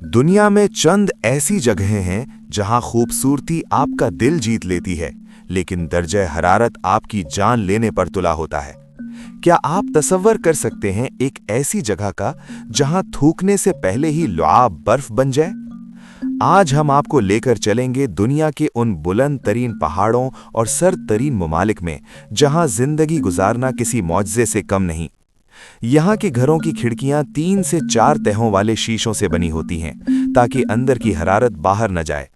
दुनिया में चंद ऐसी जगहें हैं जहां खूबसूरती आपका दिल जीत लेती है, लेकिन दर्जे हरारत आपकी जान लेने पर तुला होता है। क्या आप तसव्वुर कर सकते हैं एक ऐसी जगह का जहां थूकने से पहले ही लुआब बर्फ बन जाए? आज हम आपको लेकर चलेंगे दुनिया के उन बुलंद तरीन पहाड़ों और सर्द तरीन ममालिक में जहां जिंदगी गुजारना किसी मौजज़े से कम नहीं। यहाँ के घरों की खिड़कियां 3 से 4 तहों वाले शीशों से बनी होती हैं ताकि अंदर की हरारत बाहर न जाए।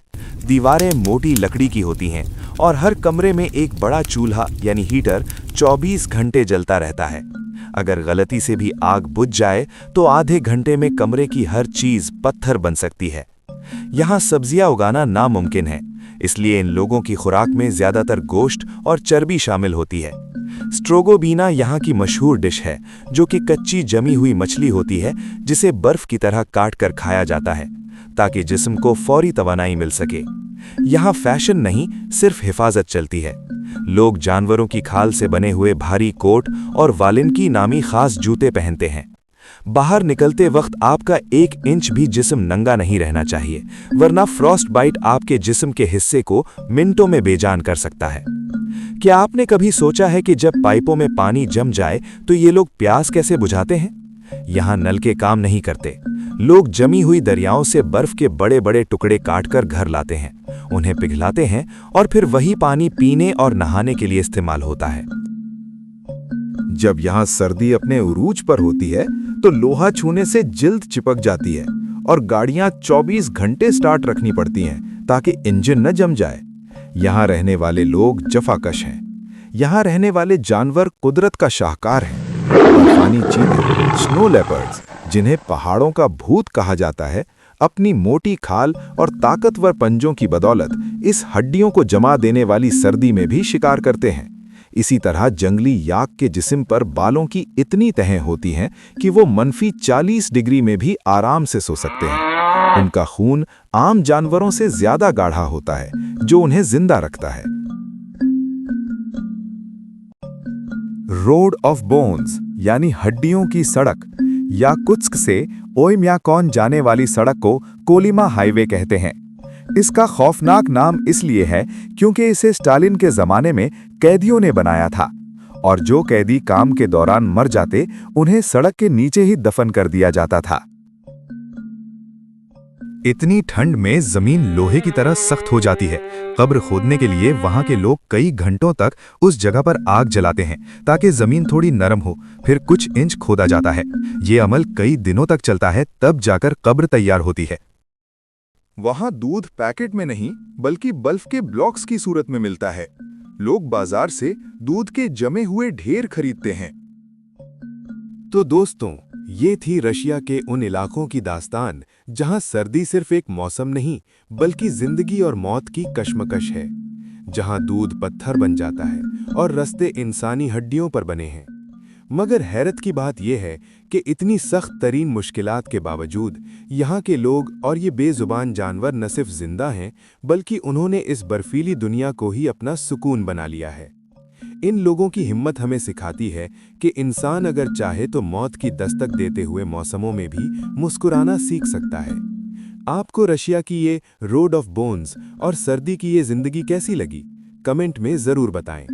दीवारें मोटी लकड़ी की होती हैं और हर कमरे में एक बड़ा चूल्हा यानी हीटर 24 घंटे जलता रहता है। अगर गलती से भी आग बुझ जाए तो आधे घंटे में कमरे की हर चीज पत्थर बन सकती है। यहाँ सब्जियां उगाना नामुमकिन है, इसलिए इन लोगों की खुराक में ज्यादातर गोश्त और चर्बी शामिल होती है। स्ट्रोगोबीना यहाँ की मशहूर डिश है, जो कि कच्ची जमी हुई मछली होती है जिसे बर्फ की तरह काट कर खाया जाता है ताकि जिस्म को फौरी तवानाई मिल सके। यहाँ फैशन नहीं, सिर्फ हिफाजत चलती है। लोग जानवरों की खाल से बने हुए भारी कोट और वालिनकी नामी खास जूते पहनते हैं। बाहर निकलते वक्त आपका 1 इंच भी जिस्म नंगा नहीं रहना चाहिए, वरना फ्रॉस्ट बाइट आपके जिस्म के हिस्से को मिनटों में बेजान कर सकता है। क्या आपने कभी सोचा है कि जब पाइपों में पानी जम जाए तो ये लोग प्यास कैसे बुझाते हैं? यहाँ नल के काम नहीं करते। लोग जमी हुई दरियाओं से बर्फ के बड़े बड़े टुकड़े काटकर घर लाते हैं, उन्हें पिघलाते हैं और फिर वही पानी पीने और नहाने के लिए इस्तेमाल होता है। जब यहाँ सर्दी अपने उरूज पर होती है तो लोहा छूने से जिल्द चिपक जाती है और गाड़ियां 24 घंटे स्टार्ट रखनी पड़ती हैं ताकि इंजन न जम जाए। यहाँ रहने वाले लोग जफाकश हैं। यहाँ रहने वाले जानवर कुदरत का शाहकार हैं। बर्फानी चीते, स्नो लेपर्ड्स, जिन्हें पहाड़ों का भूत कहा जाता है, अपनी मोटी खाल और ताकतवर पंजों की बदौलत इस हड्डियों को जमा देने वाली सर्दी में भी शिकार करते हैं। इसी तरह जंगली याक के जिस्म पर बालों की इतनी तहें होती हैं कि वो -40 डिग्री में भी आराम से सो सकते हैं। उनका खून आम जानवरों से ज्यादा गाढ़ा होता है, जो उन्हें जिंदा रखता है। रोड ऑफ बोन्स यानी हड्डियों की सड़क, याकुत्स्क से ओयम्याकॉन जाने वाली सड़क को कोलिमा हाईवे कहते हैं। इसका खौफनाक नाम इसलिए है क्योंकि इसे स्टालिन के जमाने में कैदियों ने बनाया था, और जो कैदी काम के दौरान मर जाते उन्हें सड़क के नीचे ही दफन कर दिया जाता था। इतनी ठंड में जमीन लोहे की तरह सख्त हो जाती है। कब्र खोदने के लिए वहां के लोग कई घंटों तक उस जगह पर आग जलाते हैं ताकि जमीन थोड़ी नरम हो। फिर कुछ इंच खोदा जाता है। ये अमल कई दिनों तक चलता है, तब जाकर कब्र तैयार होती है। वहां दूध पैकेट में नहीं बल्कि बल्फ के ब्लॉक्स की सूरत में मिलता है। लोग बाजार से दूध के जमे हुए ढेर खरीदते हैं। तो दोस्तों, ये थी रशिया के उन इलाकों की दास्तान जहां सर्दी सिर्फ एक मौसम नहीं बल्कि जिंदगी और मौत की कश्मकश है, जहां दूध पत्थर बन जाता है और रास्ते इंसानी हड्डियों पर बने हैं। मगर हैरत की बात यह है कि इतनी सख्त तरीन मुश्किलात के बावजूद यहाँ के लोग और ये बेजुबान जानवर न सिर्फ जिंदा हैं बल्कि उन्होंने इस बर्फीली दुनिया को ही अपना सुकून बना लिया है। इन लोगों की हिम्मत हमें सिखाती है कि इंसान अगर चाहे तो मौत की दस्तक देते हुए मौसमों में भी मुस्कुराना सीख सकता है। आपको रशिया की ये रोड ऑफ बोन्स और सर्दी की ये जिंदगी कैसी लगी? कमेंट में जरूर बताएं।